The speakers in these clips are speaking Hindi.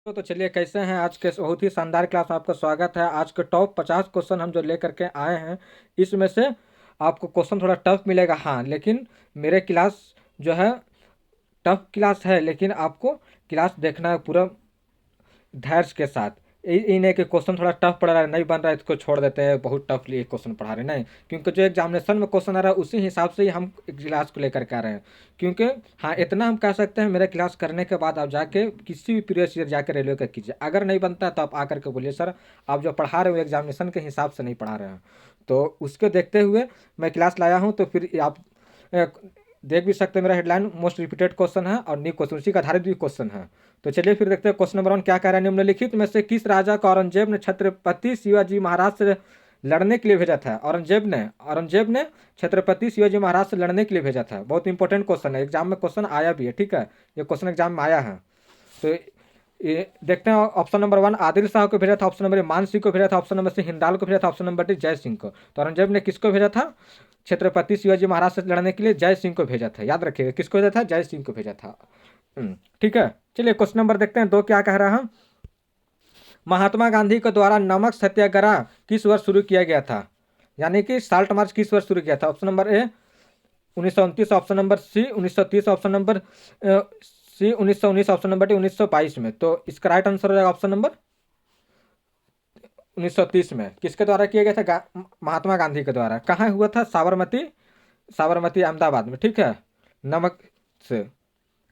तो चलिए, कैसे हैं? आज के बहुत ही शानदार क्लास में आपका स्वागत है। आज के टॉप 50 क्वेश्चन हम जो लेकर के आए हैं, इसमें से आपको क्वेश्चन थोड़ा टफ मिलेगा, हाँ, लेकिन मेरे क्लास जो है टफ क्लास है, लेकिन आपको क्लास देखना है पूरा धैर्य के साथ। इन्हें के क्वेश्चन थोड़ा टफ पड़ रहा है, नहीं बन रहा है, इसको छोड़ देते हैं, बहुत टफ लिए क्वेश्चन पढ़ा रहे हैं, नहीं, क्योंकि जो एग्जामिनेशन में क्वेश्चन आ रहा है उसी हिसाब से ही हम क्लास को लेकर के आ रहे हैं। क्योंकि हाँ, इतना हम कह सकते हैं, मेरे क्लास करने के बाद आप जाके किसी भी प्रीवियस ईयर जाकर रेलवे का कीजिए। अगर नहीं बनता है तो आप आकर के बोलिए, सर आप जो पढ़ा रहे हो एग्जामिनेशन के हिसाब से नहीं पढ़ा रहे हैं। तो उसके देखते हुए मैं क्लास लाया हूँ। तो फिर आप देख भी सकते हैं, मेरा हेडलाइन मोस्ट रिपीटेड क्वेश्चन है और न्यू क्वेश्चन, उसी का आधारित भी क्वेश्चन है। तो चलिए फिर देखते हैं क्वेश्चन नंबर 1 क्या कह रहा है। निम्नलिखित में से किस राजा को औरंगजेब ने छत्रपति शिवाजी महाराज से लड़ने के लिए भेजा था? औरंगजेब ने छत्रपति शिवाजी महाराज से लड़ने के लिए भेजा था। बहुत इंपॉर्टेंट क्वेश्चन है, एग्जाम में क्वेश्चन आया भी है, ठीक है, ये क्वेश्चन एग्जाम में आया है। तो ये देखते हैं। ऑप्शन नंबर 1 आदिल शाह को भेजा था, ऑप्शन नंबर मान सिंह को भेजा था, ऑप्शन नंबर सी हिंदाल को भेजा था, ऑप्शन नंबर डी जय सिंह को। तो औरंगजेब ने किसको भेजा था? छत्रपति शिवाजी महाराज से लड़ने के लिए जय सिंह को भेजा था। याद रखिएगा, किसको भेजा था? जय सिंह को भेजा था। ठीक है। चलिए क्वेश्चन नंबर देखते हैं 2 क्या कह रहा है। महात्मा गांधी के द्वारा नमक सत्याग्रह किस वर्ष शुरू किया गया था? यानी कि साल्ट मार्च किस वर्ष शुरू किया था? Option number A 1929, option number C 1930, option number C 1919, option number D 1922 में। तो इसका राइट आंसर हो जाएगा ऑप्शन नंबर 1930 में। किसके द्वारा किया गया था? महात्मा गांधी के द्वारा। कहाँ हुआ था? साबरमती अहमदाबाद में, ठीक है। नमक से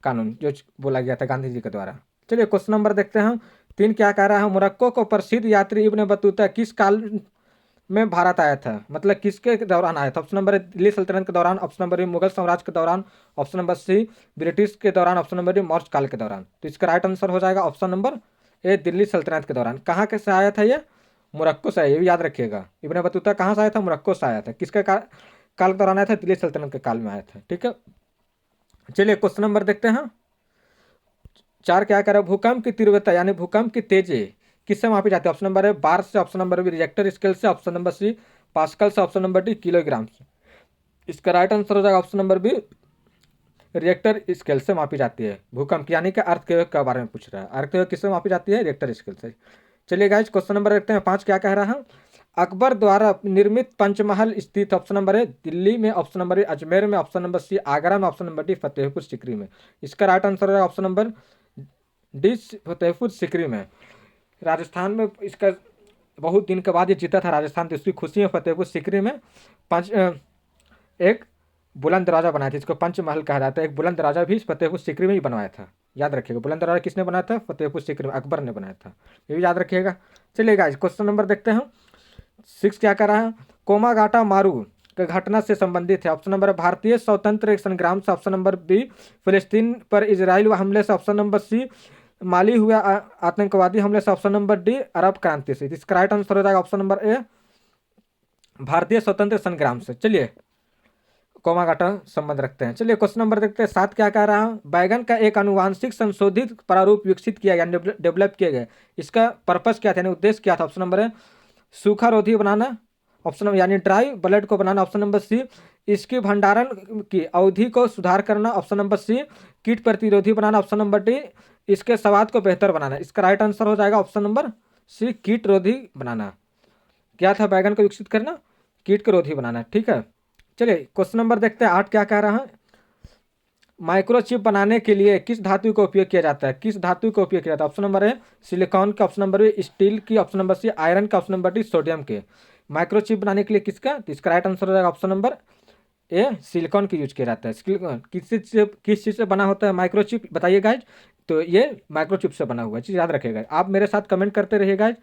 कानून जो बोला गया था गांधी जी के द्वारा। चलिए क्वेश्चन नंबर देखते हैं 3 क्या कह रहा है। मोरक्को को प्रसिद्ध यात्री इब्न बतूता किस काल में भारत आया था? मतलब किसके दौरान आया था? ऑप्शन नंबर ए दिल्ली सल्तनत के दौरान, ऑप्शन नंबर ए मुगल साम्राज्य के दौरान, ऑप्शन नंबर सी ब्रिटिश के दौरान, ऑप्शन नंबर डी मौर्य काल के दौरान। तो इसका राइट आंसर हो जाएगा ऑप्शन नंबर ए दिल्ली सल्तनत के दौरान। कहाँ के से आया था ये? मोरक्को से। ये भी याद रखिएगा, इब्न बतूता कहाँ से आया था? मोरक्को से आया था। किसके काल के दौरान आया था? दिल्ली सल्तनत के काल में आया था, ठीक है। चलिए क्वेश्चन नंबर देखते हैं 4 क्या कह रहा है। भूकंप की तीव्रता यानी भूकंप की तेजी किससे मापी जाती है? ऑप्शन नंबर है बार से, option number B Richter scale से, ऑप्शन नंबर सी पास्कल से, ऑप्शन नंबर डी किलोग्राम से। इसका राइट आंसर हो जाएगा option number B Richter scale से मापी जाती है भूकंप, यानी कि अर्थक्वेक के बारे में पूछ रहा है। अर्थक्वेक किससे मापी जाती है? रिएक्टर स्केल से। चलिए गाइस क्वेश्चन नंबर देखते हैं 5 क्या कह रहा है। अकबर द्वारा निर्मित पंचमहल स्थित, ऑप्शन नंबर है दिल्ली में, ऑप्शन नंबर ए अजमेर में, ऑप्शन नंबर सी आगरा में, option number D Fatehpur Sikri में। इसका राइट आंसर है option number D Fatehpur Sikri में। राजस्थान में इसका बहुत दिन के बाद ये जीता था राजस्थान, तो इसकी खुशी है। फतेहपुर सीकरी में पंच एक बुलंद दरवाजा बनाया था, इसको पंचमहल कहा जाता है। एक बुलंद दरवाजा भी फतेहपुर सीकरी में ही बनवाया था। याद रखिएगा, बुलंद दरवाजा किसने बनाया था? फतेहपुर सीकरी में अकबर ने बनाया था, ये भी याद रखिएगा। चलिए गाइस क्वेश्चन नंबर देखते हैं 6 क्या कर रहा है। कोमागाटा मारू के घटना से संबंधित है। ऑप्शन नंबर भारतीय स्वतंत्र संग्राम से, ऑप्शन नंबर बी फिलिस्तीन पर इजराइल हमले से, ऑप्शन नंबर सी माली हुआ आतंकवादी हमले से, ऑप्शन नंबर डी अरब क्रांति से। इसका राइट आंसर हो जाएगा ऑप्शन नंबर ए भारतीय स्वतंत्र संग्राम से। चलिए कोमागाटा संबंध रखते हैं। चलिए क्वेश्चन नंबर देखते हैं 7 क्या कह रहा है। बैगन का एक अनुवांशिक संशोधित प्रारूप विकसित किया गया, डेवलप किया गया, इसका पर्पस क्या था, यानी उद्देश्य क्या था? ऑप्शन नंबर है सूखा रोधी बनाना, ऑप्शन नंबर यानी ड्राई ब्लड को बनाना, ऑप्शन नंबर सी इसकी भंडारण की अवधि को सुधार करना, ऑप्शन नंबर सी कीट प्रतिरोधी बनाना, ऑप्शन नंबर डी इसके स्वाद को बेहतर बनाना। इसका राइट आंसर हो जाएगा ऑप्शन नंबर सी कीट रोधी बनाना। क्या था बैगन को विकसित करना? कीट को रोधी बनाना, ठीक है। चलिए क्वेश्चन नंबर देखते हैं 8 क्या कह रहा है। माइक्रोचिप बनाने के लिए किस धातु का उपयोग किया जाता है? किस धातु का उपयोग किया जाता है? ऑप्शन नंबर है सिलिकॉन का, ऑप्शन नंबर बी स्टील की, ऑप्शन नंबर सी आयरन का, ऑप्शन नंबर डी सोडियम के। माइक्रोचिप बनाने के लिए किसका? तो इसका राइट आंसर हो जाएगा ऑप्शन नंबर ए सिलिकॉन की यूज किया जाता है। सिलिकॉन किस चीज़ से बना होता है माइक्रोचिप, बताइए गाइज। तो ये माइक्रोचिप से बना हुआ है, चीज़ याद रखिएगा। आप मेरे साथ कमेंट करते रहिए गाइज,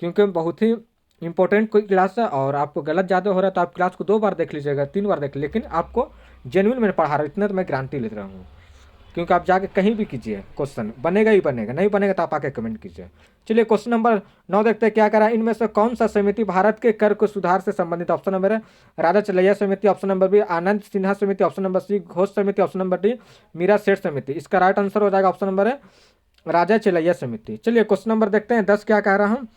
क्योंकि बहुत ही इंपॉर्टेंट कोई क्लास है। और आपको गलत ज़्यादा हो रहा है तो आप क्लास को 2 बार देख लीजिएगा, 3 बार देख लीजिए, लेकिन आपको जेन्युइन में पढ़ा रहा हूँ, इतना तो मैं गारंटी ले रहा हूँ। क्योंकि आप जाके कहीं भी कीजिए, क्वेश्चन बनेगा ही बनेगा, नहीं बनेगा तो आप आके कमेंट कीजिए। चलिए क्वेश्चन नंबर 9 देखते हैं क्या करा। इनमें से कौन सा समिति भारत के कर को सुधार से संबंधित? ऑप्शन नंबर है राजा चलैया समिति, ऑप्शन नंबर बी आनंद सिन्हा समिति, ऑप्शन नंबर सी घोष समिति, ऑप्शन नंबर डी मीरा सेठ समिति। इसका राइट आंसर हो जाएगा ऑप्शन नंबर है राजा चलैया समिति। चलिए क्वेश्चन नंबर देखते हैं 10 क्या कह रहा हूँ।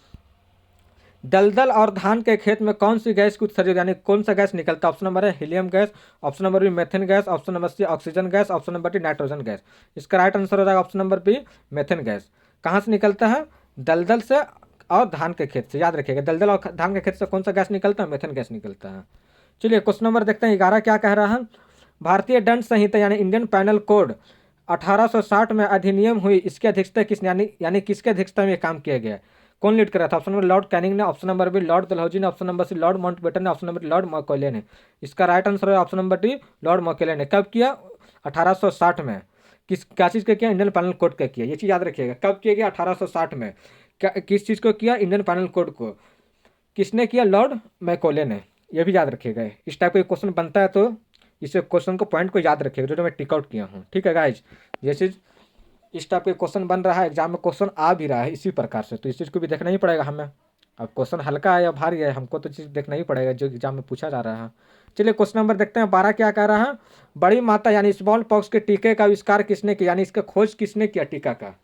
दलदल और धान के खेत में कौन सी गैस की उत्सर्जन यानी कौन सा गैस निकलता है? ऑप्शन नंबर है helium gas, option number B methane gas, option number C oxygen gas, option number D nitrogen gas. इसका राइट आंसर हो जाएगा option number B methane gas. कहाँ से निकलता है? दलदल से और धान के खेत से। याद रखिएगा, दलदल और धान के खेत से कौन सा गैस निकलता है? मेथेन गैस निकलता है। चलिए क्वेश्चन नंबर देखते हैं 11 क्या कह रहा है। भारतीय दंड संहिता यानी इंडियन पैनल कोड 1860 में अधिनियम हुई, इसकी अध्यक्षता किसने यानी किसके अध्यक्षता में ये काम किया गया? कौन लीड कर रहा था? ऑप्शन नंबर लॉर्ड कैनिंग ने, option number B Lord Dalhousie ने, option number C Lord Mountbatten ने, ऑप्शन नंबर लॉर्ड मकौले ने। इसका राइट आंसर है option number D Lord Macaulay ने। कब किया? 1860 में। क्या चीज़ का किया? इंडियन पैनल कोड का किया। ये चीज़ याद रखिएगा, कब किया गया? 1860 में। किस चीज़ को किया? इंडियन पैनल कोड को। किसने किया? लॉर्ड मैकॉले ने। ये भी याद रखिएगा, इस टाइप का क्वेश्चन बनता है तो इसे क्वेश्चन को पॉइंट को याद रखिएगा, जो मैं टिक आउट किया हूँ। ठीक है गाइज, ये चीज़ इस टाइप के क्वेश्चन बन रहा है, एग्जाम में क्वेश्चन आ भी रहा है इसी प्रकार से, तो इस चीज़ को भी देखना ही पड़ेगा हमें। अब क्वेश्चन हल्का है या भारी है, हमको तो चीज़ देखना ही पड़ेगा जो एग्जाम में पूछा जा रहा है। चलिए क्वेश्चन नंबर देखते हैं 12 क्या कह रहा है। बड़ी माता यानी स्मॉल पॉक्स के टीके का आविष्कार किसने किया, यानी इसका खोज किसने किया? टीका का,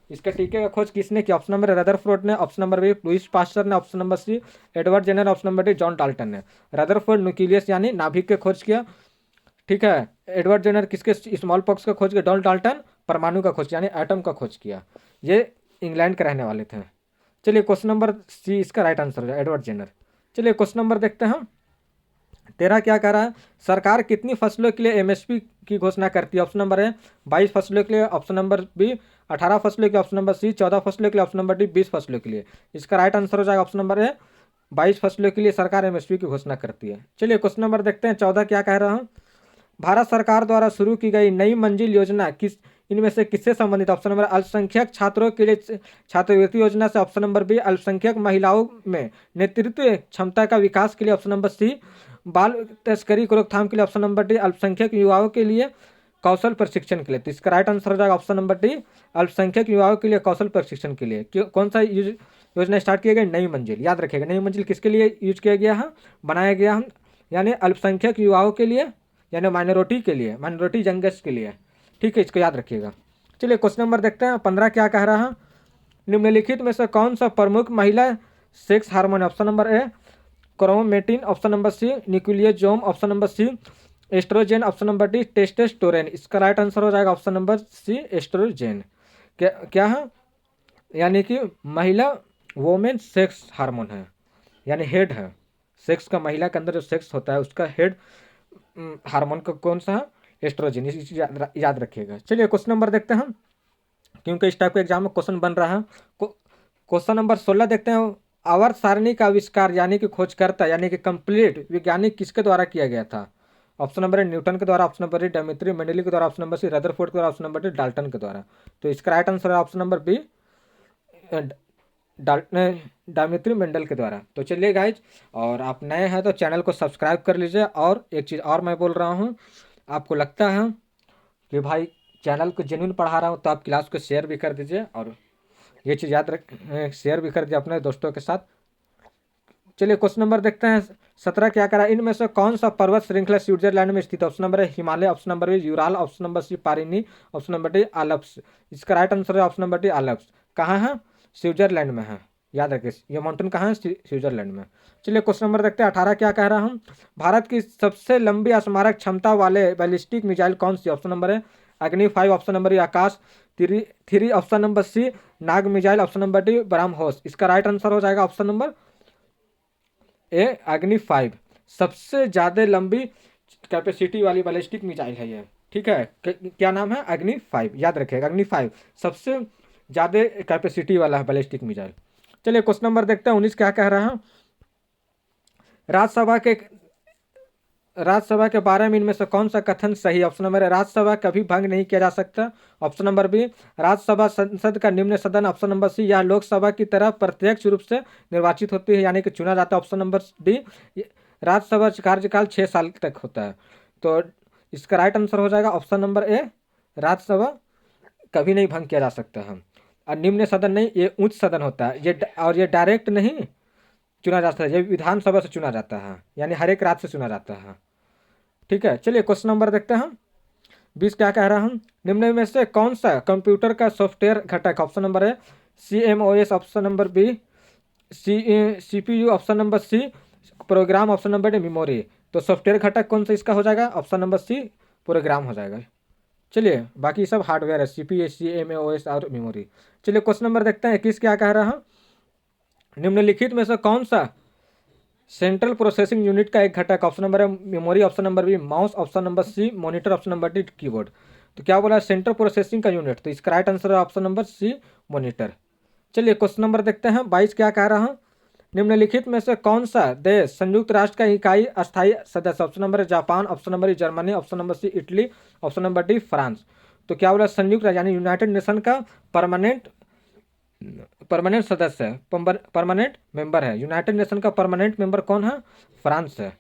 इसके टीके का खोज किसने किया? ऑप्शन नंबर रदरफोर्ड ने, option number B Louis Pasteur ने, option number C Edward Jenner, option number D John Dalton ने। रदरफोर्ड न्यूक्लियस यानी नाभिक के खोज किया, ठीक है। एडवर्ड जेनर किसके? स्मॉल पॉक्स का खोज किया। जॉन डाल्टन परमाणु का खोज यानी एटम का खोज किया। ये इंग्लैंड के रहने वाले थे। चलिए क्वेश्चन नंबर सी इसका राइट आंसर है एडवर्ड जेनर। चलिए क्वेश्चन नंबर देखते हैं 13 क्या कह रहा है। सरकार कितनी फसलों के लिए एमएसपी की घोषणा करती है? ऑप्शन नंबर है 22 फसलों के लिए, ऑप्शन नंबर बी 18 फसलों के लिए, ऑप्शन नंबर सी 14 फसलों के लिए, ऑप्शन नंबर डी 20 फसलों के लिए। इसका राइट आंसर हो जाएगा ऑप्शन नंबर है 22 फसलों के लिए सरकार एमएसपी की घोषणा करती है। चलिए क्वेश्चन नंबर देखते हैं 14 क्या कह रहा हूँ। भारत सरकार द्वारा शुरू की गई नई मंजिल योजना इनमें से किससे संबंधित? ऑप्शन नंबर अल्पसंख्यक छात्रों के लिए छात्रवृत्ति योजना से, ऑप्शन नंबर बी अल्पसंख्यक महिलाओं में नेतृत्व क्षमता का विकास के लिए, ऑप्शन नंबर सी बाल तस्करी को रोकथाम के लिए, ऑप्शन नंबर डी अल्पसंख्यक युवाओं के लिए कौशल प्रशिक्षण के लिए। तो इसका राइट आंसर हो जाएगा ऑप्शन नंबर डी अल्पसंख्यक युवाओं के लिए कौशल प्रशिक्षण के लिए। कौन सा योजना स्टार्ट किया गया? नई मंजिल। याद रखिएगा, नई मंजिल किसके लिए यूज किया गया है, बनाया गया है? यानी अल्पसंख्यक युवाओं के लिए, यानी माइनॉरिटी के लिए, माइनॉरिटी यंगर्स के लिए। ठीक है, इसको याद रखिएगा। चलिए क्वेश्चन नंबर देखते हैं 15 क्या कह रहा है। निम्नलिखित में से कौन सा प्रमुख महिला sex hormone? Option number A chromatin, option number C nucleosome, option number C oestrogen, option number D testosterone. इसका राइट आंसर हो जाएगा ऑप्शन नंबर सी एस्ट्रोजेन। क्या है? यानी कि महिला वोमेन सेक्स हार्मोन है, यानी हेड है। सेक्स का, महिला के अंदर जो सेक्स होता है उसका हेड हार्मोन का कौन सा है? एस्ट्रोजन। इसी चीज याद रखिएगा। चलिए क्वेश्चन नंबर देखते हैं, क्योंकि इस टाइप के एग्जाम में क्वेश्चन बन रहा है। क्वेश्चन नंबर 16 देखते हैं। आवर्त सारणी का आविष्कार यानी कि खोजकर्ता यानी कि कंप्लीट वैज्ञानिक किसके द्वारा किया गया था? ऑप्शन नंबर ए न्यूटन के द्वारा, ऑप्शन नंबर डी डेमेट्री मेंडली के द्वारा, ऑप्शन नंबर सी रदरफोर्ड के द्वारा, ऑप्शन नंबर डी डाल्टन के द्वारा। तो इसका राइट आंसर है ऑप्शन नंबर बी डायमेट्री मेंडल के द्वारा। तो चलिए गाइज, और आप नए हैं तो चैनल को सब्सक्राइब कर लीजिए। और एक चीज़ और मैं बोल रहा हूँ, आपको लगता है कि भाई चैनल को जेन्युइन पढ़ा रहा हूँ तो आप क्लास को शेयर भी कर दीजिए, और ये चीज़ याद रख शेयर भी कर दीजिए अपने दोस्तों के साथ। चलिए क्वेश्चन नंबर देखते हैं 17 क्या करा। इनमें से कौन सा पर्वत श्रृंखला स्विट्जरलैंड में स्थित है? ऑप्शन नंबर है Himalaya, option number B Ural, option number C Pyrenees, option number D Alps. इसका राइट आंसर है ऑप्शन नंबर डी आल्प्स। कहाँ है? स्विट्जरलैंड में है। याद रखिए, ये माउंटेन कहाँ है? स्विट्जरलैंड में। चलिए क्वेश्चन नंबर देखते हैं 18 क्या कह रहा हूँ। भारत की सबसे लंबी स्मारक क्षमता वाले बैलिस्टिक मिसाइल कौन सी? ऑप्शन नंबर है Agni 5, option number Akash 3, option number C Nag missile, option number D BrahMos. इसका राइट आंसर हो जाएगा ऑप्शन नंबर ए अग्नि 5। सबसे ज़्यादा लंबी कैपेसिटी वाली बैलिस्टिक मिसाइल है ये। ठीक है, क्या नाम है? अग्नि 5। याद रखिएगा, अग्नि 5 सबसे ज़्यादा कैपेसिटी वाला है बैलिस्टिक मिसाइल। चलिए क्वेश्चन नंबर देखते हैं 19 क्या कह रहा है। राज्यसभा के बारे में इनमें से कौन सा कथन सही है? ऑप्शन नंबर है राज्यसभा कभी भंग नहीं किया जा सकता, ऑप्शन नंबर बी राज्यसभा संसद का निम्न सदन, ऑप्शन नंबर सी यह लोकसभा की तरह प्रत्यक्ष रूप से निर्वाचित होती है यानी कि चुना जाता है, ऑप्शन नंबर डी राज्यसभा कार्यकाल 6 साल तक होता है। तो इसका राइट आंसर हो जाएगा ऑप्शन नंबर ए राज्यसभा कभी नहीं भंग किया जा सकता है। और निम्न सदन नहीं, ये उच्च सदन होता है ये, और ये डायरेक्ट नहीं चुना जाता है, ये विधानसभा से चुना जाता है, यानी हर एक राज्य से चुना जाता है। ठीक है, चलिए क्वेश्चन नंबर देखते हैं 20 क्या कह रहा हूँ। निम्न में से कौन सा कंप्यूटर का सॉफ्टवेयर घटक? ऑप्शन नंबर है CMOS, option number B CPU, option number C program, option number D memory. तो सॉफ्टवेयर घटक कौन सा इसका हो जाएगा? ऑप्शन नंबर सी प्रोग्राम हो जाएगा। चलिए बाकी सब हार्डवेयर है, CPSC, MAOS और मेमोरी। चलिए क्वेश्चन नंबर देखते हैं 21 क्या कह रहा है, निम्नलिखित में से कौन सा सेंट्रल प्रोसेसिंग यूनिट का एक घटक, ऑप्शन नंबर है memory, option number B mouse, option number C monitor, option number D keyboard. तो क्या बोला सेंट्रल प्रोसेसिंग का यूनिट, तो इसका राइट आंसर है ऑप्शन नंबर सी मॉनिटर। चलिए क्वेश्चन नंबर देखते हैं 22 क्या कह रहा है, निम्नलिखित में से कौन सा देश संयुक्त राष्ट्र का इकाई अस्थायी सदस्य, ऑप्शन नंबर है Japan, option number E Germany, option number C Italy, option number D France. तो क्या बोला संयुक्त राष्ट्र यानी यूनाइटेड नेशन का परमानेंट परमानेंट सदस्य है, परमानेंट मेंबर है। यूनाइटेड नेशन का परमानेंट मेंबर कौन है, फ्रांस है।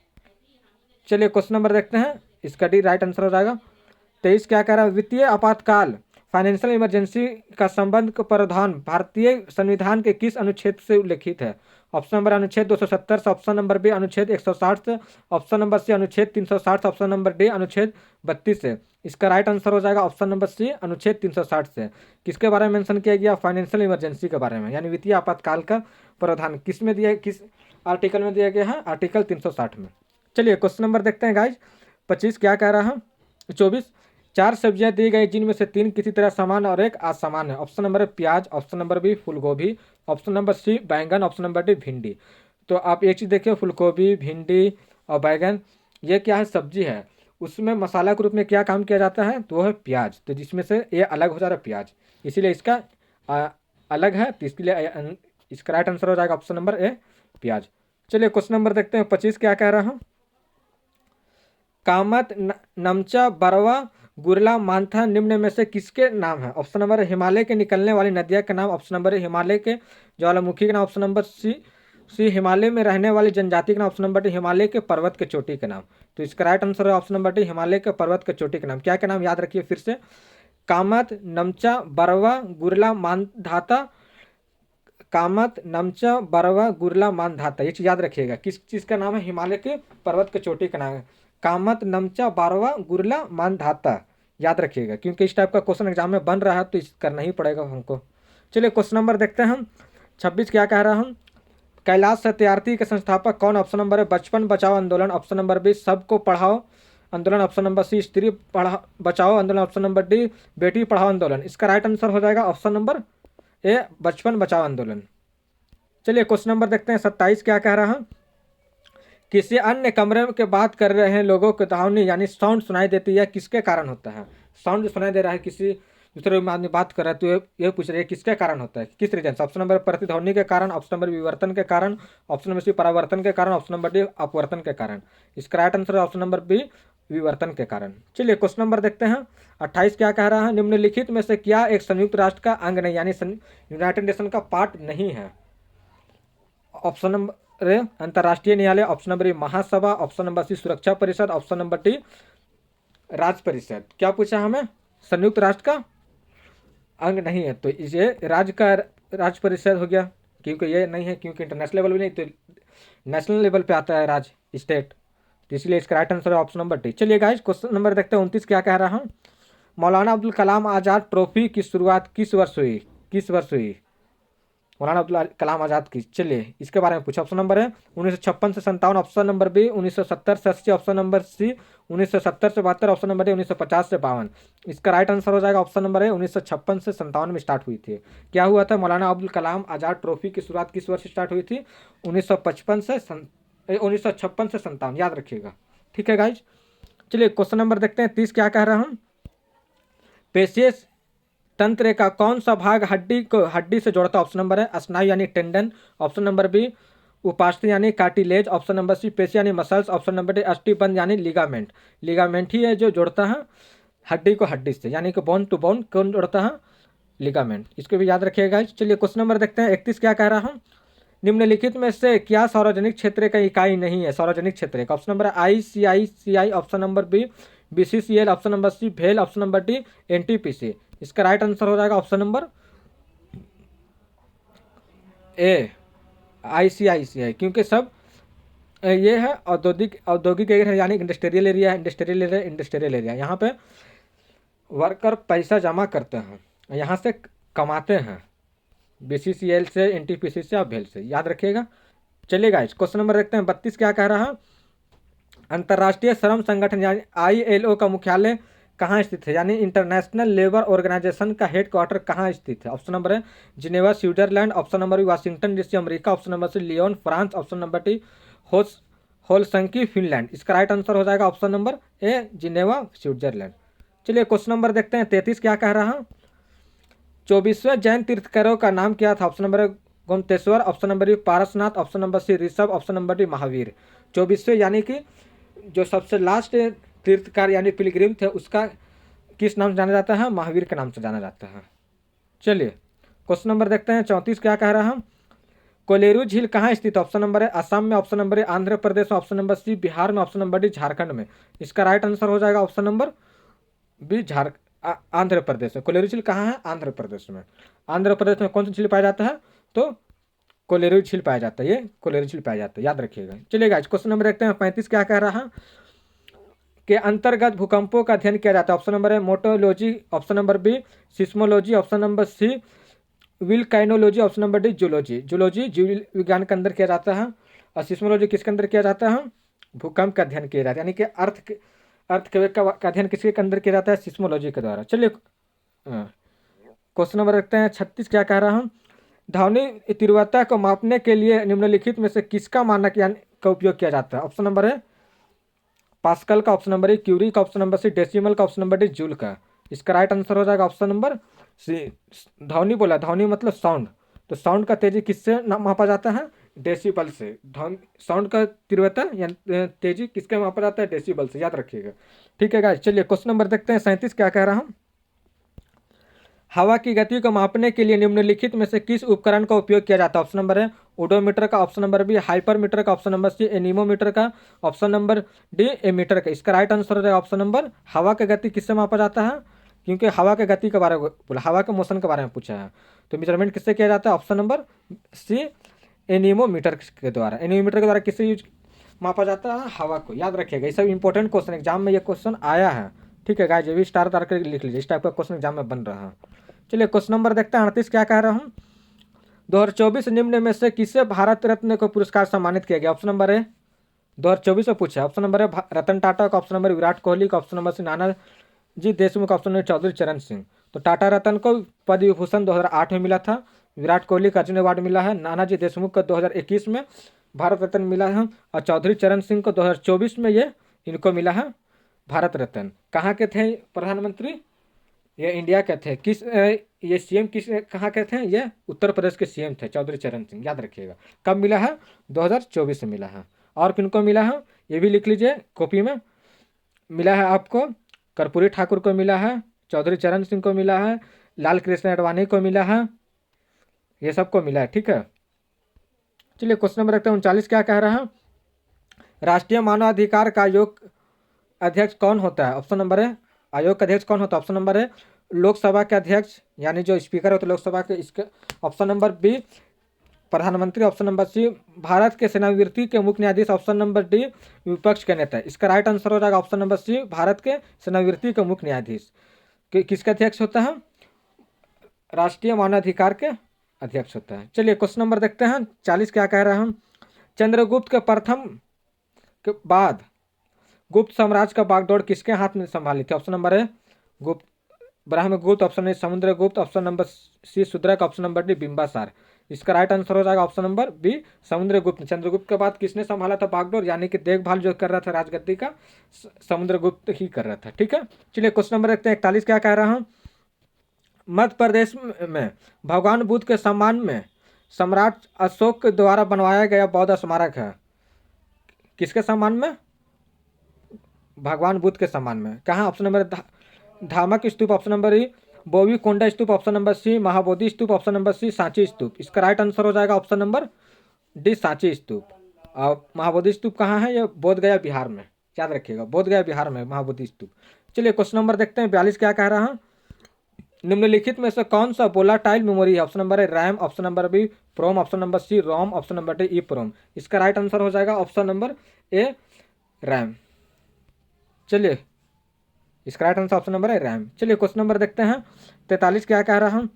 चलिए क्वेश्चन नंबर देखते हैं, इसका डी राइट आंसर हो जाएगा। 23 क्या कह रहा है, वित्तीय आपातकाल फाइनेंशियल इमरजेंसी का संबंध का प्रावधान भारतीय संविधान के किस अनुच्छेद से उल्लेखित है, ऑप्शन नंबर अनुच्छेद 270 से, ऑप्शन नंबर बी अनुच्छेद 160 से, ऑप्शन नंबर सी अनुच्छेद 360, ऑप्शन नंबर डी अनुच्छेद 32 से। इसका राइट आंसर हो जाएगा ऑप्शन नंबर सी अनुच्छेद 360 से। किसके बारे में मेंशन किया गया, फाइनेंशियल इमरजेंसी के बारे में, यानी वित्तीय आपातकाल का प्रावधान किस में दिया, किस आर्टिकल में दिया गया है, आर्टिकल 360 में। चलिए क्वेश्चन नंबर देखते हैं गाइज 25 क्या कह रहा है, 24 चार सब्जियां दी गई जिनमें से 3 किसी तरह समान और एक असमान है, ऑप्शन नंबर प्याज, ऑप्शन नंबर बी फूलगोभी, ऑप्शन नंबर सी बैंगन, ऑप्शन नंबर डी भिंडी। तो आप एक चीज़ देखिए, फूलगोभी, भिंडी और बैंगन ये क्या है, सब्जी है, उसमें मसाला के रूप में क्या काम किया जाता है, तो वो है प्याज। तो जिसमें से ये अलग हो जा रहा है प्याज, इसीलिए इसका अलग है, तो इसके लिए इसका राइट आंसर हो जाएगा ऑप्शन नंबर ए प्याज। चलिए क्वेश्चन नंबर देखते हैं 25 क्या कह रहा हूँ, कामत नमचा बरवा गुरला मांथा निम्न में से किसके नाम है, ऑप्शन नंबर हिमालय के निकलने वाली नदियाँ के नाम, ऑप्शन नंबर हिमालय के ज्वालामुखी के नाम, ऑप्शन नंबर सी हिमालय में रहने वाली जनजाति के नाम, ऑप्शन नंबर डी हिमालय के पर्वत के चोटी के नाम। तो इसका राइट आंसर है ऑप्शन नंबर डी हिमालय के पर्वत के चोटी के नाम। क्या नाम याद रखिए फिर से, कामत नमचा बरवा गुरला मानधाता, कामत नमचा बरवा गुरला मानधाता, ये चीज याद रखिएगा, किस चीज़ का नाम है, हिमालय के पर्वत के चोटी का नाम है कामत नमचा बारवा गुरला मानधाता, याद रखिएगा, क्योंकि इस टाइप का क्वेश्चन एग्जाम में बन रहा है तो इस करना ही पड़ेगा हमको। चलिए क्वेश्चन नंबर देखते हैं हम 26 क्या कह रहा हूँ, कैलाश सत्यार्थी के संस्थापक कौन, ऑप्शन नंबर है बचपन बचाओ आंदोलन, ऑप्शन नंबर बी सबको पढ़ाओ आंदोलन, ऑप्शन नंबर सी स्त्री बचाओ आंदोलन, option number D Beti Padhao आंदोलन। इसका राइट आंसर हो जाएगा ऑप्शन नंबर ए बचपन बचाओ आंदोलन। चलिए क्वेश्चन नंबर देखते हैं 27 क्या कह रहा है, किसी अन्य कमरे के बात कर रहे हैं लोगों को ध्वनि यानी साउंड सुनाई देती है, किसके कारण होता है, साउंड सुनाई दे रहा है किसी दूसरे आदमी बात कर रहा है, तो ये पूछ रहे हैं किसके कारण होता है, किस रीजन से, ऑप्शन नंबर प्रतिध्वनि के कारण, ऑप्शन नंबर विवर्तन के कारण, ऑप्शन नंबर सी परावर्तन के कारण, ऑप्शन नंबर डी अपवर्तन के कारण। इसका राइट आंसर है ऑप्शन नंबर बी विवर्तन के कारण। चलिए क्वेश्चन नंबर देखते हैं 28 क्या कह रहा है, निम्नलिखित में से क्या एक संयुक्त राष्ट्र का अंग नहीं यानी यूनाइटेड नेशन का पार्ट नहीं है, ऑप्शन नंबर अंतर्राष्ट्रीय न्यायालय, ऑप्शन नंबर ए महासभा, ऑप्शन नंबर सी सुरक्षा परिषद, ऑप्शन नंबर डी राज्य परिषद। क्या पूछा हमें, संयुक्त राष्ट्र का अंग नहीं है, तो ये राज्य परिषद हो गया, क्योंकि ये नहीं है, क्योंकि इंटरनेशनल लेवल भी नहीं, तो नेशनल लेवल पे आता है राज्य स्टेट, तो इसलिए इसका राइट आंसर है ऑप्शन नंबर डी। चलिए गाइस क्वेश्चन नंबर देखते हैं 29 क्या कह रहा हूँ, मौलाना अब्दुल कलाम आज़ाद ट्रॉफी की शुरुआत किस वर्ष हुई, मौलाना अब्दुल कलाम आज़ाद की। चलिए इसके बारे में पूछा, ऑप्शन नंबर है 1956 से 57, ऑप्शन नंबर बी 1970 से 80, ऑप्शन नंबर सी 1970 से 72, ऑप्शन नंबर डी 1950 से 52। इसका राइट आंसर हो जाएगा ऑप्शन नंबर है 1956 से 57 में स्टार्ट हुई थी। क्या हुआ था, मौलाना अब्दुल कलाम आज़ाद ट्रॉफी की शुरुआत किस वर्ष स्टार्ट हुई थी, 1956 से 57, याद रखिएगा, ठीक है गाइज। चलिए क्वेश्चन नंबर देखते हैं 30 क्या कह रहा हूँ, पेशिये तंत्र का कौन सा भाग हड्डी से जोड़ता है, ऑप्शन नंबर है स्नायु यानी टेंडन, ऑप्शन नंबर बी उपास्थि यानी कार्टिलेज, ऑप्शन नंबर सी पेशी यानी मसल्स, ऑप्शन नंबर डी अस्थिबंध यानी लिगामेंट ही है जो जोड़ता है हड्डी को हड्डी से, यानी कि बोन टू बोन कौन जोड़ता है, लिगामेंट, इसको भी याद रखिएगा। चलिए क्वेश्चन नंबर देखते हैं 31 क्या कह रहा हूँ, निम्नलिखित में से क्या सार्वजनिक क्षेत्र का इकाई नहीं है, सार्वजनिक क्षेत्र का, option number ICICI, option number B BCCL, option number C भेल, ऑप्शन नंबर डी NTPC। इसका राइट आंसर हो जाएगा ऑप्शन नंबर ए ICICI, क्योंकि सब ये है औद्योगिक एरिया यानी इंडस्ट्रियल एरिया, यहाँ पे वर्कर पैसा जमा करते हैं, यहाँ से कमाते हैं, BCCL से NTPC से और भेल से, याद रखिएगा। चलिए गाइस क्वेश्चन नंबर देखते हैं 32 क्या कह रहा है, अंतर्राष्ट्रीय श्रम संगठन यानी ILO का मुख्यालय कहाँ स्थित है, यानी इंटरनेशनल लेबर ऑर्गेनाइजेशन का हेड क्वार्टर कहाँ स्थित है। ऑप्शन नंबर है Geneva Switzerland, option number B Washington DC America, option number C Lyon France, option number D Helsinki Finland. इसका राइट आंसर हो जाएगा option number A Geneva Switzerland. चलिए क्वेश्चन नंबर देखते हैं 33 क्या कह रहा है। 24वें जैन तीर्थंकरों का नाम क्या था। Option number A Gomateshwar, option number B Parasnath, option number C Rishabh, option number D Mahavir. 24वें यानी कि जो सबसे लास्ट तीर्थकार यानी पिलग्रिम थे उसका किस नाम से जाना जाता है, महावीर के नाम से जाना जाता है। चलिए क्वेश्चन नंबर देखते हैं 34 क्या कह रहा है। कोलेरू झील कहाँ स्थित है। ऑप्शन नंबर है असम में, ऑप्शन नंबर ए आंध्र प्रदेश में, ऑप्शन नंबर सी बिहार में, ऑप्शन नंबर डी झारखंड में। इसका राइट आंसर हो जाएगा option number B Andhra Pradesh में। कोलेरू झील कहाँ है, आंध्र प्रदेश में। आंध्र प्रदेश में कौन सा झील पाया जाता है, तो कोलेरू झील पाया जाता है, ये कोलेरू झील पाया जाता है, याद रखिएगा। चलिए गाइस क्वेश्चन नंबर देखते हैं 35 क्या कह रहा है। के अंतर्गत भूकंपों का अध्ययन किया जाता है। ऑप्शन नंबर है मोटोलॉजी, option number B seismology, option number C volcanology, option number D zoology. Zoology जीव विज्ञान के अंदर किया जाता है और सिस्मोलॉजी किसके अंदर किया जाता है, भूकंप का अध्ययन किया जाता है, यानी कि अर्थक्वेक का अध्ययन किसके अंदर किया जाता है, सिस्मोलॉजी के द्वारा। चलिए क्वेश्चन नंबर रखते हैं 36 क्या कह रहा हूँ। ध्वनि तीव्रता को मापने के लिए निम्नलिखित में से किसका मानक यानी का उपयोग किया जाता है। ऑप्शन नंबर है पास्कल का, ऑप्शन नंबर ए क्यूरी का, ऑप्शन नंबर सी डेसिमल का, ऑप्शन नंबर डी जूल का। इसका राइट आंसर हो जाएगा ऑप्शन नंबर सी। ध्वनि बोला, ध्वनि मतलब साउंड, तो साउंड का तेजी किससे मापा जाता है, डेसिबल से। साउंड का तीव्रता या तेजी किसके मापा जाता है, डेसिबल से, याद रखिएगा। ठीक है गाइस, चलिए क्वेश्चन नंबर देखते हैं 37 क्या कह रहा हूँ। हवा की गति को मापने के लिए निम्नलिखित में से किस उपकरण का उपयोग किया जाता है। ऑप्शन नंबर है ओडोमीटर का, ऑप्शन नंबर बी हाइपरमीटर का, ऑप्शन नंबर सी एनीमोमीटर का, ऑप्शन नंबर डी एमीटर का। इसका राइट आंसर हो जाएगा ऑप्शन नंबर हवा की गति किससे मापा जाता है, क्योंकि हवा के गति के बारे में बोला, हवा के मोशन के बारे में पूछा है, तो मेजरमेंट किससे किया जाता है, ऑप्शन नंबर सी एनीमोमीटर के द्वारा। एनीमोमीटर के द्वारा किससे यूज मापा जाता है, हवा को, याद रखिएगा। ये सब इंपॉर्टेंट क्वेश्चन एग्जाम में ये क्वेश्चन आया है। ठीक है गाइस, ये भी स्टार करके लिख लीजिए, इस टाइप का क्वेश्चन एग्जाम में बन रहा है। चलिए क्वेश्चन नंबर देखते हैं 38 क्या कह रहा हूँ। 2024 निम्न में से किसे भारत रत्न को पुरस्कार सम्मानित किया गया। ऑप्शन नंबर है 2024 में पूछा, ऑप्शन नंबर है रतन टाटा का, ऑप्शन नंबर विराट कोहली का, ऑप्शन नंबर सी नानाजी देशमुख, ऑप्शन नंबर चौधरी चरण सिंह। तो टाटा रतन को पद्म विभूषण 2008 में मिला था, विराट कोहली का अर्जुन अवार्ड मिला है, नानाजी देशमुख को 2021 में भारत रत्न मिला है और चौधरी चरण सिंह को 2024 में ये इनको मिला है भारत रत्न। कहाँ के थे प्रधानमंत्री, ये इंडिया के थे। ये सीएम किस कहाँ के थे, ये उत्तर प्रदेश के सीएम थे चौधरी चरण सिंह, याद रखिएगा। कब मिला है, 2024 में मिला है। और किनको मिला है ये भी लिख लीजिए कॉपी में। मिला है आपको कर्पूरी ठाकुर को मिला है, चौधरी चरण सिंह को मिला है, लाल कृष्ण आडवाणी को मिला है, ये सबको मिला है। ठीक है, चलिए क्वेश्चन नंबर रखते हैं 39 क्या कह रहा है। राष्ट्रीय मानवाधिकार का आयोग अध्यक्ष कौन होता है। ऑप्शन नंबर है आयोग का अध्यक्ष कौन होता है, ऑप्शन नंबर है लोकसभा के अध्यक्ष यानी जो स्पीकर होते हैं लोकसभा के, इसके ऑप्शन नंबर बी प्रधानमंत्री, ऑप्शन नंबर सी भारत के सेनानिवृत्ति के मुख्य न्यायाधीश, ऑप्शन नंबर डी विपक्ष के नेता। इसका राइट आंसर हो जाएगा ऑप्शन नंबर सी भारत के सेनानिवृत्ति के मुख्य न्यायाधीश। किसका अध्यक्ष होता है, राष्ट्रीय मानवाधिकार के अध्यक्ष होता है। चलिए क्वेश्चन नंबर देखते हैं 40 क्या कह रहा हम। चंद्रगुप्त के प्रथम के बाद गुप्त साम्राज्य का बागडोर किसके हाथ में संभाली थी। ऑप्शन नंबर है गुप्त ब्रह्मगुप्त, ऑप्शन है Samudragupta, option number C Shudraka, option number D Bimbisara. इसका राइट आंसर हो जाएगा option number B Samudragupta. Chandragupta के बाद किसने संभाला था बागडोर, यानी कि देखभाल जो कर रहा था राजगद्दी का समुद्रगुप्त ही कर रहा था। ठीक है, चलिए क्वेश्चन नंबर देखते हैं 41 क्या कह रहा हूँ। मध्य प्रदेश में भगवान बुद्ध के सम्मान में सम्राट अशोक के द्वारा बनवाया गया बौद्ध स्मारक है, किसके सम्मान में, भगवान बुद्ध के सम्मान में। कहाँ, ऑप्शन नंबर धामक स्तूप, ऑप्शन नंबर ई बोवी कोंडा स्तूप, ऑप्शन नंबर सी महाबोधि स्तूप, ऑप्शन नंबर सी सांची स्तूप। इसका राइट आंसर हो जाएगा ऑप्शन नंबर डी सांची स्तूप। और महाबोधि स्तूप कहाँ है, ये बोध गया बिहार में, याद रखिएगा, बोध गया बिहार में महाबोधि स्तूप। चलिए क्वेश्चन नंबर देखते हैं 42 क्या कह रहा है। निम्नलिखित में से कौन सा वोलाटाइल मेमोरी है। ऑप्शन नंबर है रैम, ऑप्शन नंबर बी प्रोम, ऑप्शन नंबर सी रोम, ऑप्शन नंबर डी ई प्रोम। इसका राइट आंसर हो जाएगा ऑप्शन नंबर ए रैम। चलिए इसका राइट आंसर ऑप्शन नंबर है रैम। चलिए क्वेश्चन नंबर देखते हैं 43 क्या कह रहा हूँ।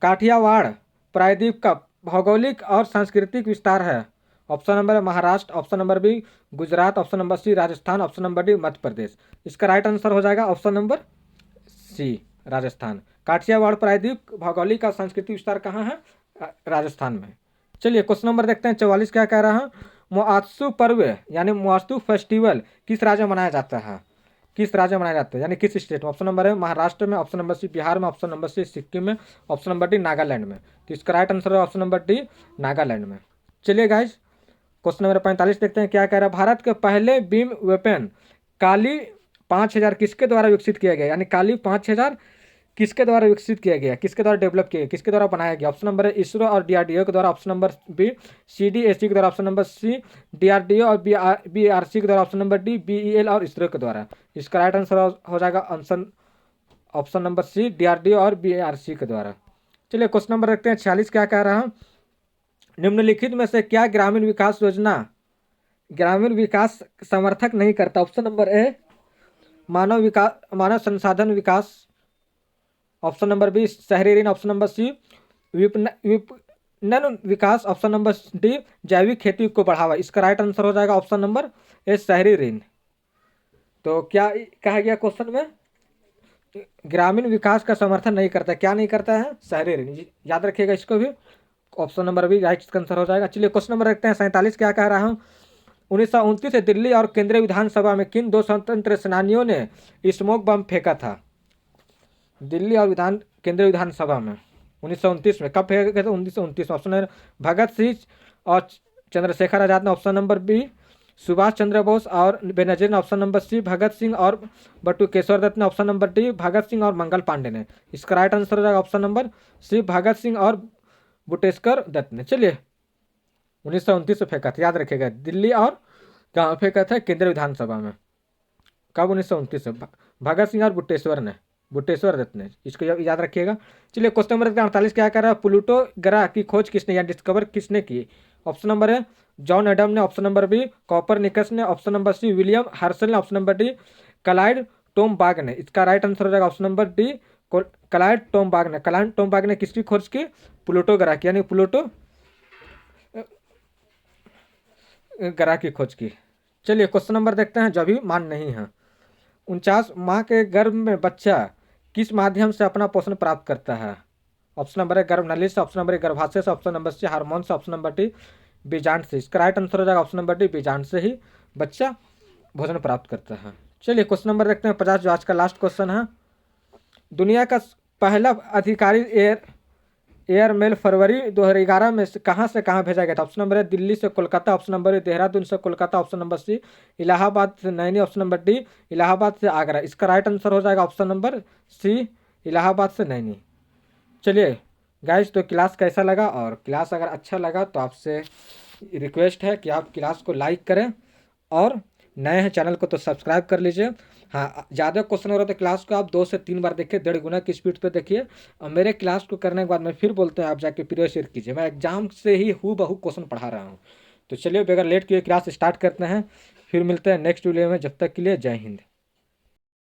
काठियावाड़ प्रायद्वीप का भौगोलिक और सांस्कृतिक विस्तार है। ऑप्शन नंबर है Maharashtra, option number B Gujarat, option number C Rajasthan, option number D Madhya Pradesh. इसका राइट आंसर हो जाएगा option number C Rajasthan. Kathiawar प्रायद्वीप भौगोलिक और सांस्कृतिक विस्तार कहाँ है? राजस्थान में। चलिए क्वेश्चन नंबर देखते हैं 44 क्या कह रहा है। मुआत्सु पर्व यानी मुआत्सु फेस्टिवल किस राज्य में मनाया जाता है? किस राज्य में मनाया जाता है यानी किस स्टेट में? ऑप्शन नंबर है महाराष्ट्र में, ऑप्शन नंबर सी बिहार में, ऑप्शन नंबर सी सिक्किम में, ऑप्शन नंबर डी नागालैंड में। तो इसका राइट आंसर है ऑप्शन नंबर डी नागालैंड में। चलिए गाइज क्वेश्चन नंबर 45 देखते हैं क्या कह रहा है। भारत के पहले बीम वेपन काली 5000 किसके द्वारा विकसित किया गया? यानी काली 5000 किसके द्वारा विकसित किया गया, किसके द्वारा डेवलप किया गया, किसके द्वारा बनाया गया? ऑप्शन नंबर है इसरो और डीआरडीओ के द्वारा, ऑप्शन नंबर बी सीडीएससी के द्वारा, ऑप्शन नंबर सी डीआरडीओ और बीआरसी के द्वारा, ऑप्शन नंबर डी बीईएल और इसरो के द्वारा। इसका राइट आंसर हो जाएगा ऑप्शन नंबर सी डीआरडीओ और बीआरसी के द्वारा। चलिए क्वेश्चन नंबर रखते हैं 46 क्या कह रहा है। निम्नलिखित में से क्या ग्रामीण विकास योजना ग्रामीण विकास समर्थक नहीं करता? ऑप्शन नंबर ए मानव संसाधन विकास, ऑप्शन नंबर बी शहरी ऋण, ऑप्शन नंबर सी विपणन विकास, ऑप्शन नंबर डी जैविक खेती को बढ़ावा। इसका राइट आंसर हो जाएगा ऑप्शन नंबर ए शहरी ऋण। तो क्या कहा गया क्वेश्चन में? ग्रामीण विकास का समर्थन नहीं करता। क्या नहीं करता है? शहरी ऋण। याद रखिएगा इसको भी, option number B right answer हो जाएगा। चलिए क्वेश्चन नंबर रखते हैं 47 क्या कह रहा हूँ। 1929 से दिल्ली और केंद्रीय विधानसभा में किन 2 स्वतंत्र सेनानियों ने स्मोक बम फेंका था? दिल्ली और केंद्रीय विधानसभा में 1929 में कब फेंका था? 1929 में। ऑप्शन है भगत सिंह और चंद्रशेखर आजाद ने, option number B Subhash Chandra Bose और बेनजीर ने, ऑप्शन नंबर सी भगत सिंह और बटुकेश्वर दत्त ने, option number D Bhagat Singh और मंगल पांडे ने। इसका राइट आंसर हो जाएगा ऑप्शन नंबर सी भगत सिंह और बुटेश्वर दत्त ने। चलिए 1929 में फेंका था, याद रखिएगा। दिल्ली और कहाँ फेंका था? केंद्रीय विधानसभा में। कब? 1929 में। भगत सिंह और बुटेश्वर दत्त ने। इसको याद रखिएगा। चलिए क्वेश्चन नंबर 48 क्या कर रहा है। प्लूटो ग्रह की खोज किसने या डिस्कवर किसने की? ऑप्शन नंबर है जॉन एडम ने, ऑप्शन नंबर बी कॉपरनिकस ने, ऑप्शन नंबर सी विलियम हर्सल ने, ऑप्शन नंबर डी क्लाइड टोम्बाग ने। इसका राइट आंसर हो जाएगा ऑप्शन नंबर डी क्लाइड टोम्बाग ने। क्लाइड टोम्बाग ने किसकी खोज की? प्लूटो ग्रह की, यानी प्लूटो ग्रह की खोज की। चलिए क्वेश्चन नंबर देखते हैं जो भी मान नहीं है। 49 माह के गर्भ में बच्चा किस माध्यम से अपना पोषण प्राप्त करता है? ऑप्शन नंबर है गर्भनली से, ऑप्शन नंबर है गर्भाशय से, ऑप्शन नंबर सी हार्मोन से, ऑप्शन नंबर डी बीजांड से। इसका राइट आंसर हो जाएगा ऑप्शन नंबर डी बीजांड से ही बच्चा भोजन प्राप्त करता है। चलिए क्वेश्चन नंबर देखते हैं 50 जो आज का लास्ट क्वेश्चन है। दुनिया का पहला अधिकारी एयरमेल फरवरी 2011 में कहाँ से कहाँ भेजा गया था? ऑप्शन नंबर है दिल्ली से कोलकाता, ऑप्शन नंबर है देहरादून से Kolkata, option number C Allahabad से Naini, option number D Allahabad से आगरा। इसका राइट आंसर हो जाएगा ऑप्शन नंबर सी इलाहाबाद से नैनी। चलिए गाइस तो क्लास कैसा लगा, और क्लास अगर अच्छा लगा तो आपसे रिक्वेस्ट है कि आप क्लास को लाइक करें, और नए हैं चैनल को तो सब्सक्राइब कर लीजिए। हाँ, ज़्यादा क्वेश्चन हो रहा है तो क्लास को आप 2 से 3 बार देखिए, 1.5 गुना की स्पीड पे देखिए। और मेरे क्लास को करने के बाद मैं फिर बोलते हैं आप जाके प्रीवियस ईयर कीजिए। मैं एग्जाम से ही हूबहू क्वेश्चन पढ़ा रहा हूँ। तो चलिए बगैर लेट किए क्लास स्टार्ट करते हैं, फिर मिलते हैं नेक्स्ट वीडियो में। जब तक के लिए जय हिंद।